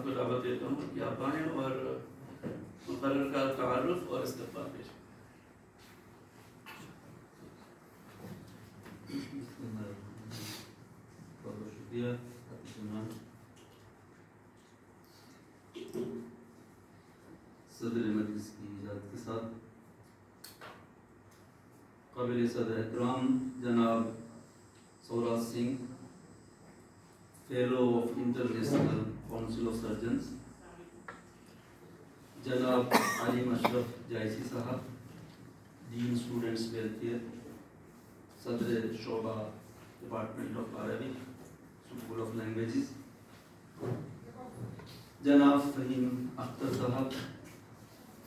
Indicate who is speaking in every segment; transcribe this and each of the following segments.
Speaker 1: حضرات کو دعوت دیتا ہوں کہ آپ آئیں اور مقرر کا تعارف اور استقبال پیش کریں۔
Speaker 2: بہت بہت شکریہ صدر مجلس کی اجازت کے ساتھ قابل صدر احترام جناب Swaraj Singh, fellow of international council of surgeons, جناب علیم اشرف جائسی صاحب، ڈین اسٹوڈنٹس ویلفیئر، صدر شعبہ ڈپارٹمنٹ آف عربی، اسکول آف لینگویجز، جناب فہیم اختر صاحب،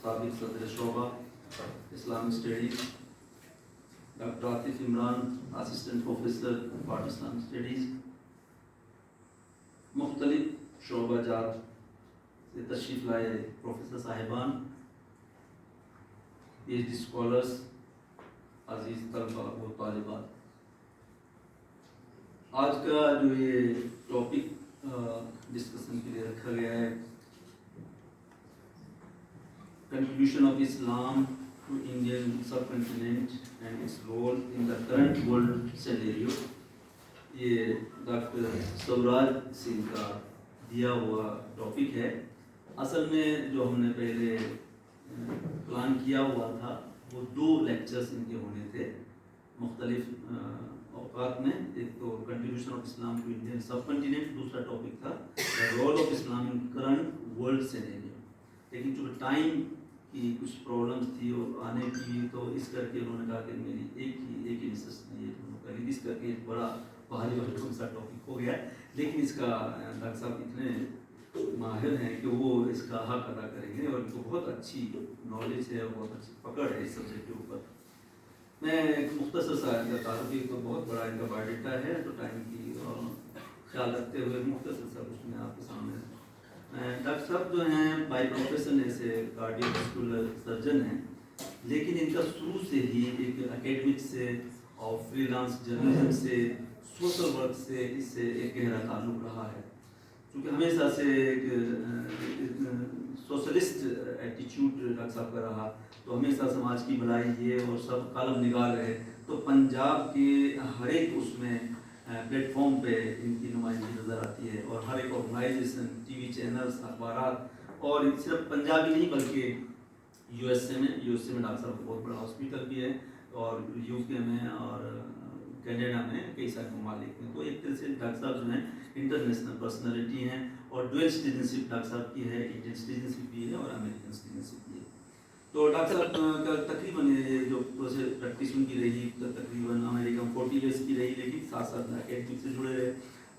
Speaker 2: سابق صدر شعبہ Islamic studies, doctor Atif Imran, assistant professor Pakistan Islamic studies, مختلف شعبہ جات سے تشریف لائے پروفیسر صاحبان، پی ایچ ڈی اسکالرس، عزیز طلبہ و طالبات، آج کا جو یہ ٹاپک ڈسکشن کے لیے رکھا گیا ہے، contribution of Islam to Indian subcontinent and its role in the current world scenario, یہ ڈاکٹر سوراج سنگھ کا دیا ہوا ٹاپک ہے۔ اصل میں جو ہم نے پہلے پلان کیا ہوا تھا وہ 2 لیکچرز ان کے ہونے تھے مختلف اوقات میں، ایک تو contribution of Islam to Indian subcontinent, دوسرا ٹاپک تھا role of Islam in current world scenario, لیکن چونکہ ٹائم کی کچھ پرابلمس تھی اور آنے کی، تو اس کر کے انہوں نے کہا کہ میری ایک ہی نشست میں یہ اس کر کے ایک بڑا بھاری بھرکم سا ٹاپک ہو گیا ہے، لیکن اس کا ڈاکٹر صاحب اتنے ماہر ہیں کہ وہ اس کا حق ادا کریں گے اور ان کو بہت اچھی نالج ہے اور بہت اچھی پکڑ ہے اس سبجیکٹ کے اوپر۔ میں ایک مختصر سا ان کا تعارفی، تو بہت بڑا ان کا بایوڈیٹا ہے، تو ٹائم کی خیال رکھتے ہوئے مختصر سا کچھ میں آپ کے سامنے۔ ڈاکٹر صاحب جو ہیں بائی پروفیشن ایسے کارڈیو واسکولر سرجن ہیں، لیکن ان کا شروع سے ہی ایک اکیڈمک سے اور فری لانس جرنلزم سے، سوشل ورک سے اس سے ایک گہرا تعلق رہا ہے، کیونکہ ہمیشہ سے ایک سوشلسٹ ایٹیچیوڈ ڈاکٹر صاحب کا رہا، تو ہمیشہ سماج کی بھلائی یہ اور سب کالم نگار رہے، تو پنجاب کے ہر ایک اس میں پلیٹ فارم پہ ان کی نمائندگی نظر آتی ہے، اور ہر ایک آرگنائزیشن، ٹی وی چینلز، اخبارات، اور صرف پنجاب ہی نہیں بلکہ یو ایس اے میں ڈاکٹر صاحب کا بہت بڑا ہاسپٹل بھی ہے، اور یو کے میں اور کینیڈا میں کئی سارے ممالک میں، تو ایک طرح سے ڈاکٹر صاحب جو ہیں انٹرنیشنل پرسنالٹی ہیں، اور ڈوئل سٹیزنشپ ڈاکٹر صاحب کی ہے، انڈین سٹیزنشپ بھی ہے اور امریکن سٹیزنشپ بھی ہے۔ تو ڈاکٹر صاحب کا تقریباً جو پریکٹس ان کی رہی تقریباً امریکن 40 ایئرس کی رہی، لیکن ساتھ ساتھ اکیڈمک سے جڑے رہے،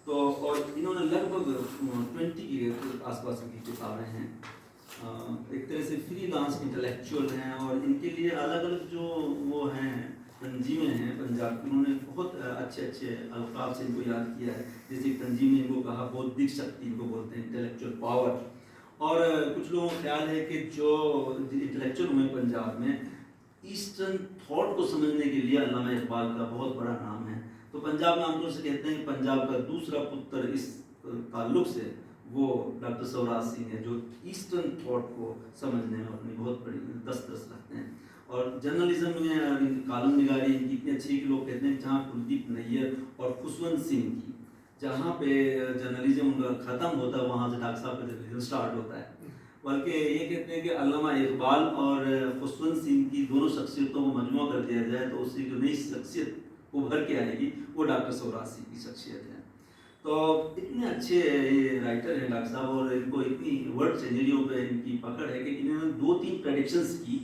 Speaker 2: تو اور انہوں نے لگ بھگ 20 کے آس پاس کی کتابیں ہیں، ایک طرح سے فری لانس انٹلیکچوئل ہیں، اور ان کے لیے الگ الگ جو وہ ہیں تنظیمیں ہیں پنجاب کی، انہوں نے بہت اچھے القاب سے ان کو یاد کیا ہے، جیسے تنظیم نے ان کو کہا بودھک شکتی، ان کو بولتے ہیں انٹلیکچوئل پاور، اور کچھ لوگوں کا خیال ہے کہ جو انٹلیکچوئل ہوئے پنجاب میں ایسٹرن تھاٹ کو سمجھنے کے لیے علامہ اقبال کا بہت بڑا نام ہے، تو پنجاب میں عام طور سے کہتے ہیں کہ پنجاب کا دوسرا پتر اس تعلق سے وہ ڈاکٹر سوراج سنگھ ہے، جو ایسٹرن تھاٹ کو سمجھنے میں اپنی بہت بڑی دسترس رکھتے ہیں، اور جرنلزم میں کالم نگاری ان کی اتنی اچھی کہ لوگ کہتے ہیں جہاں کلدیپ نیر اور خشونت سنگھ کی جہاں پہ جرنلزم ان کا ختم ہوتا ہے، وہاں سے ڈاکٹر صاحب کا جرنلزم اسٹارٹ ہوتا ہے، بلکہ یہ کہتے ہیں کہ علامہ اقبال اور خشونت سنگھ کی دونوں شخصیتوں کو مجموعہ کر دیا جائے تو اس سے جو نئی شخصیت ابھر کے آئے گی وہ ڈاکٹر سوراج سنگھ کی شخصیت ہے۔ تو اتنے اچھے یہ رائٹر ہیں ڈاکٹر صاحب، اور ان کو اتنی ورڈ سینیریو پہ ان کی پکڑ ہے کہ انہوں نے 2-3 پریڈکشنز کی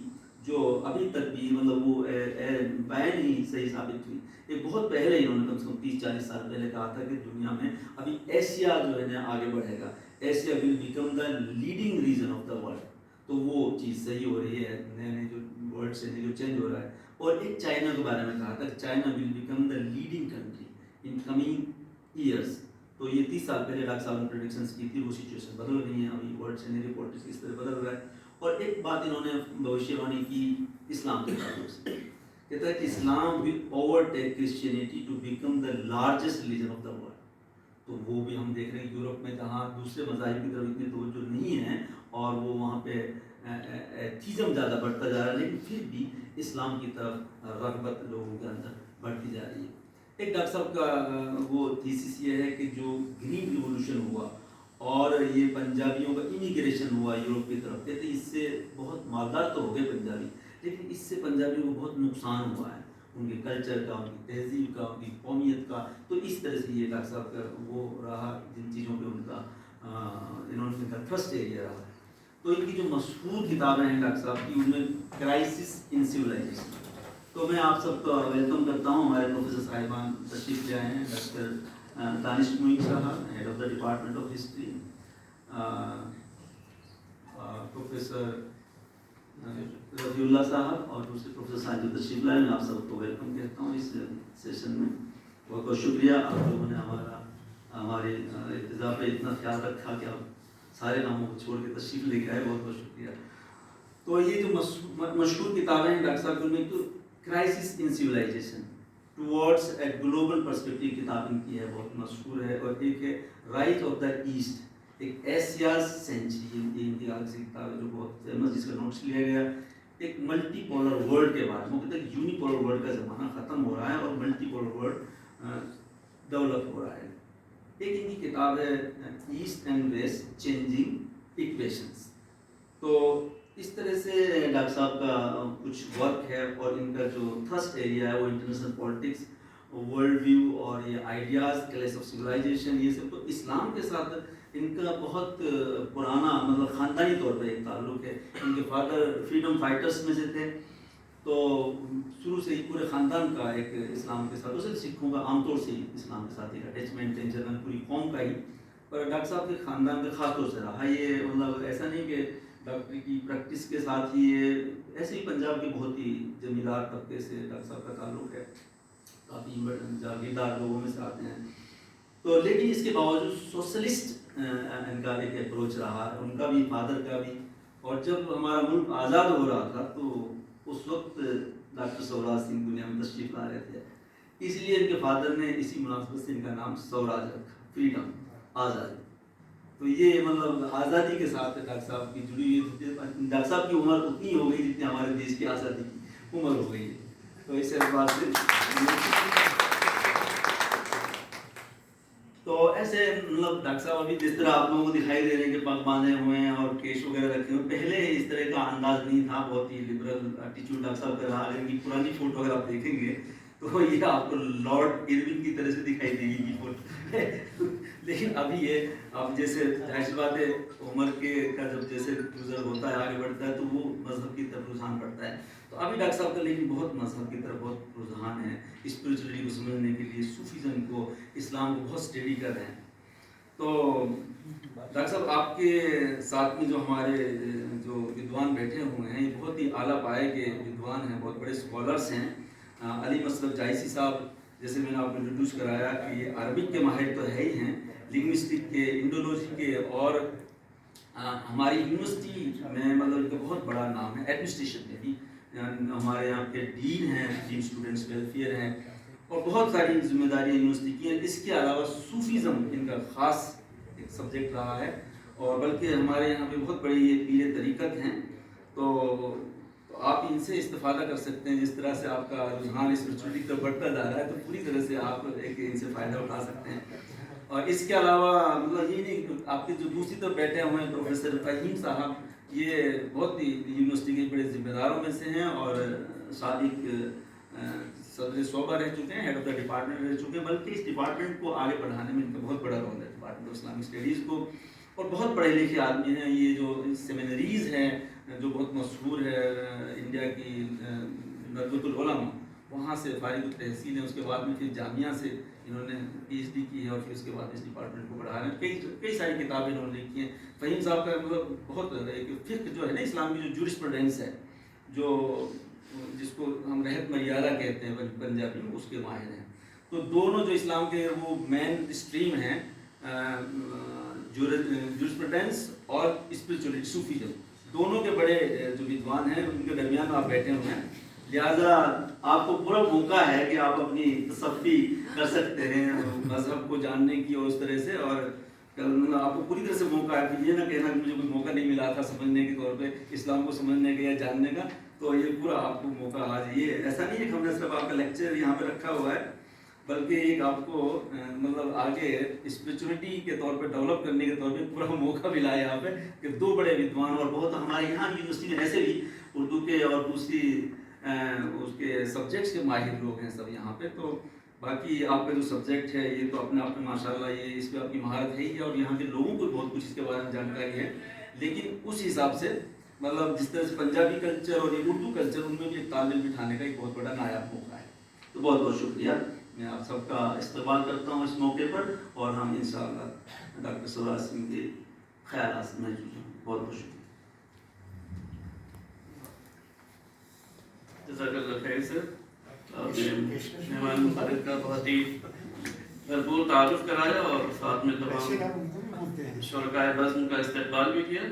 Speaker 2: جو ابھی تک بھی مطلب وہ بیان ہی صحیح ثابت ہوئی۔ ایک بہت پہلے انہوں نے کم سے کم 30-40 سال پہلے کہا تھا کہ دنیا میں ابھی ایشیا جو ہے نا آگے بڑھے گا، Asia will become the leading region of the world, تو وہ چیز صحیح ہو رہی ہے، نئے نئے جو ورلڈ سے جو چینج ہو رہا ہے۔ اور ایک چائنا کے بارے میں کہا تھا کہ China will become the leading country in coming years, تو یہ 30 سال پہلے ڈاکٹر صاحب نے پریڈکشنز کی تھی، وہ سچویشن بدل رہی ہیں، ابھی ورلڈ سینیریو پالیٹکس اس طرح بدل رہا ہے۔ اور ایک بات انہوں نے بھوشیہ وانی کی اسلام کے تعلق سے، کہتا ہے کہ Islam will overtake Christianity to become the largest religion of the world, تو وہ بھی ہم دیکھ رہے ہیں یورپ میں جہاں دوسرے مذاہب کی طرف اتنی توجہ نہیں ہے اور وہ وہاں پہ ایتھیزم زیادہ بڑھتا جا رہا ہے، لیکن پھر بھی اسلام کی طرف رغبت لوگوں کے اندر بڑھتی جا رہی ہے۔ ایک ڈاکٹر صاحب کا وہ تھیسس یہ ہے کہ جو گرین ریولوشن ہوا اور یہ پنجابیوں کا امیگریشن ہوا یورپ کی طرف، کہتے ہیں اس سے بہت مالدار تو ہو گئے پنجابی، لیکن اس سے پنجابیوں کو بہت نقصان ہوا ہے، ان کے کلچر کا، ان کی تہذیب کا، ان کی قومیت کا۔ تو اس طرح سے یہ ڈاکٹر صاحب کا وہ رہا جن چیزوں پہ ان کا انہوں نے ان کا تھرسٹ ایریا رہا۔ تو ان کی جو مشہور کتابیں ہیں ڈاکٹر صاحب کی، ان میں کرائسس ان سویلائزیشن، تو میں آپ سب کو ویلکم کرتا ہوں۔ ہمارے پروفیسر صاحبان تشریف لے آئے ہیں، ڈاکٹر دانش معین صاحب، head of the department of history, professor Rafiullah صاحب اور دوسرے پروفیسر ساجد تشریف لائے۔ میں آپ سب کو ویلکم کہتا ہوں اس سیشن میں۔ بہت بہت شکریہ آپ لوگوں نے ہمارے ابتدا پہ اتنا خیال رکھا کہ آپ سارے ناموں کو چھوڑ کے تشریف لے کے آئے، بہت بہت شکریہ۔ تو یہ جو مشہور کتابیں ہیں ڈاکٹر صاحب میں، تو crisis in civilisation towards a global perspective کتاب ان کی ہے، بہت مشہور ہے، اور ایک ہے رائٹ آف دا ایسٹ، ایک ایشیاز سینچری، یہ ان کی الگ سی کتاب ہے جو بہت فیمس، جس کا نوٹس لیا گیا۔ ایک ملٹی پولر ورلڈ کے بارے میں، وہ کہتے ہیں یونی پولر ورلڈ کا زمانہ ختم ہو رہا ہے اور ملٹی پولر ورلڈ ڈیولپ ہو رہا ہے۔ ایک ان کی کتاب ہے East and West changing equations. تو اس طرح سے ڈاکٹر صاحب کا کچھ ورک ہے، اور ان کا جو تھرسٹ ایریا ہے وہ انٹرنیشنل پالیٹکس، ورلڈ ویو، اور یہ آئیڈیاز، کلیش آف سویلائزیشن، یہ سب۔ تو اسلام کے ساتھ ان کا بہت پرانا مطلب خاندانی طور پہ ایک تعلق ہے۔ ان کے فادر فریڈم فائٹرس میں سے تھے، تو شروع سے ہی پورے خاندان کا ایک اسلام کے ساتھ، اسے سکھوں کا عام طور سے ہی اسلام کے ساتھ ایک اٹیچمنٹ ہے، جنرل پوری قوم کا ہی، پر ڈاکٹر صاحب کے خاندان کے خاص طور سے رہا یہ، مطلب ایسا نہیں کہ ڈاکٹری کی پریکٹس کے ساتھ ہی یہ، ایسے ہی پنجاب کے بہت ہی زمیندار طبقے سے ڈاکٹر صاحب کا تعلق ہے، کافی جاگیردار لوگوں میں سے آتے ہیں۔ تو لیکن اس کے باوجود سوشلسٹ ان کا ایک اپروچ رہا، ان کا بھی، فادر کا بھی۔ اور جب ہمارا ملک آزاد ہو رہا تھا تو اس وقت ڈاکٹر سوراج سنگھ دنیا میں تشریف لا رہے تھے، اس لیے ان کے فادر نے اسی مناسبت سے ان کا نام سوراج رکھا، فریڈم، آزادی۔ تو یہ مطلب آزادی کے ساتھ ڈاکٹر صاحب کی جڑی ہوئی، ڈاکٹر صاحب کی عمر اتنی ہو گئی جتنی ہمارے دیش کی آزادی کی عمر ہو گئی ہے۔ تو اس اعتبار سے تو ایسے مطلب ڈاکٹر صاحب ابھی جس طرح آپ لوگوں کو دکھائی دے رہے ہیں کہ پگ باندھے ہوئے ہیں اور کیش وغیرہ رکھے ہوئے، پہلے اس طرح کا انداز نہیں تھا، بہت ہی لبرل ایٹیچیوڈ ڈاکٹر صاحب کا رہا۔ اگر ان کی پرانی فوٹو اگر آپ دیکھیں گے تو یہ آپ کو لارڈ ارون کی طرح سے دکھائی دے گی یہ فوٹو، لیکن ابھی یہ اب جیسے ظاہر سی بات ہے عمر کے کا جب جیسے گزر ہوتا ہے، آگے بڑھتا ہے، تو وہ مذہب کی طرف رجحان بڑھتا ہے۔ تو ابھی ڈاکٹر صاحب کا لیکن بہت مذہب کی طرف بہت رجحان ہے، اسپرچولیٹی کو سمجھنے کے لیے، صوفیزم کو، اسلام کو بہت اسٹڈی کر رہے ہیں۔ تو ڈاکٹر صاحب آپ کے ساتھ میں جو ہمارے جو ودوان بیٹھے ہوئے ہیں، یہ بہت ہی اعلیٰ پائے کے ودوان ہیں، بہت بڑے اسکالرس ہیں۔ علی مسلک جائسی صاحب، جیسے میں نے آپ کو انٹروڈیوس کرایا کہ یہ عربک کے ماہر تو ہے ہی ہیں، لنگوسٹک کے، انڈولوجی کے، اور ہماری یونیورسٹی میں مطلب ان کا بہت بڑا نام ہے، ایڈمنسٹریشن میں بھی ہمارے یہاں کے ڈین ہیں، ڈین اسٹوڈنٹس ویلفیئر ہیں، اور بہت ساری ذمہ داریاں یونیورسٹی کی ہیں۔ اس کے علاوہ صوفیزم ان کا خاص ایک سبجیکٹ رہا ہے، اور بلکہ ہمارے یہاں پہ بہت بڑی یہ پیر طریقت ہیں، تو آپ ان سے استفادہ کر سکتے ہیں۔ جس طرح سے آپ کا رجحان اسپرچولیٹی کی طرف بڑھتا جا رہا ہے، تو پوری طرح سے آپ ایک ان سے فائدہ اٹھا سکتے ہیں۔ اور اس کے علاوہ مطلب یہ نہیں، آپ کے جو دوسری طرف بیٹھے ہوئے ہیں پروفیسر فہیم صاحب، یہ بہت ہی یونیورسٹی کے بڑے ذمہ داروں میں سے ہیں، اور سابق صدر صوبہ رہ چکے ہیں، ہیڈ آف دا ڈپارٹمنٹ رہ چکے ہیں، بلکہ اس ڈپارٹمنٹ کو آگے بڑھانے میں ان کا بہت بڑا رول ہے، ڈپارٹمنٹ آف اسلامک اسٹڈیز کو۔ اور بہت پڑھے لکھے آدمی ہیں، یہ جو سیمینریز ہیں جو بہت مشہور ہے انڈیا کی، ندوۃ العلماء، وہاں سے فارغ التحصیل ہیں، اس کے بعد میں پھر جامعہ سے انہوں نے پی ایچ ڈی کی ہے، اور پھر اس کے بعد اس ڈپارٹمنٹ کو بڑھا رہے ہیں۔ کئی ساری کتابیں انہوں نے لکھی ہیں۔ فہیم صاحب کا مطلب بہت ایک فقہ جو ہے نا اسلام کی، جو جورسپروڈنس ہے، جو جس کو ہم رہت مریادہ کہتے ہیں پنجابی میں، اس کے ماہر ہیں۔ تو دونوں جو اسلام کے وہ مین اسٹریم ہیں، جورسپروڈنس اور اسپرچولیٹی، صوفیزم، دونوں کے بڑے جو ودوان ہیں، ان کے درمیان آپ بیٹھے ہوئے ہیں۔ لہٰذا آپ کو پورا موقع ہے کہ آپ اپنی تصفی کر سکتے ہیں مذہب کو جاننے کی اور اس طرح سے، اور آپ کو پوری طرح سے موقع ہے کہ یہ نہ کہنا کہ مجھے کوئی موقع نہیں ملا تھا سمجھنے کے طور پہ اسلام کو سمجھنے کا یا جاننے کا، تو یہ پورا آپ کو موقع آج یہ ایسا نہیں ہے کہ ہم نے صرف آپ کا لیکچر یہاں پہ رکھا ہوا ہے، بلکہ ایک آپ کو مطلب آگے اسپرچولیٹی کے طور پہ ڈیولپ کرنے کے طور پہ پورا موقع ملا ہے یہاں پہ کہ دو بڑے ودوان اور بہت ہمارے یہاں یونیورسٹی میں ایسے بھی اردو کے اور دوسری اس کے سبجیکٹس کے ماہر لوگ ہیں سب یہاں پہ، تو باقی آپ کا جو سبجیکٹ ہے یہ تو اپنے آپ میں ماشاءاللہ یہ اس پہ آپ کی مہارت ہے ہی ہے، اور یہاں کے لوگوں کو بہت کچھ اس کے بارے میں جانکاری ہے، لیکن اس حساب سے مطلب جس طرح سے پنجابی کلچر اور یہ اردو کلچر ان میں بھی ایک تال میل بٹھانے کا ایک بہت بڑا نایاب موقع ہے۔ تو بہت بہت شکریہ، میں آپ سب کا استقبال کرتا ہوں اس موقع پر، اور ہم انشاءاللہ ڈاکٹر سوراج سنگھ کے خیالات سے محظوظ ہوں۔ بہت بہت شکریہ۔
Speaker 1: جزاک اللہ خیر سر، آپ نے مہمان مقرر کا بہت ہی بھرپور تعارف کرایا اور ساتھ میں تمام شرکائے بزم کا استقبال بھی کیا۔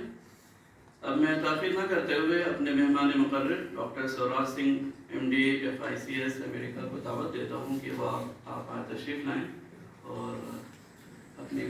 Speaker 1: اب میں تاخیر نہ کرتے ہوئے اپنے مہمان مقرر doctor Suraj Singh MD FICS امریکہ کو دعوت دیتا ہوں کہ وہ آپ تشریف لائیں اور اپنی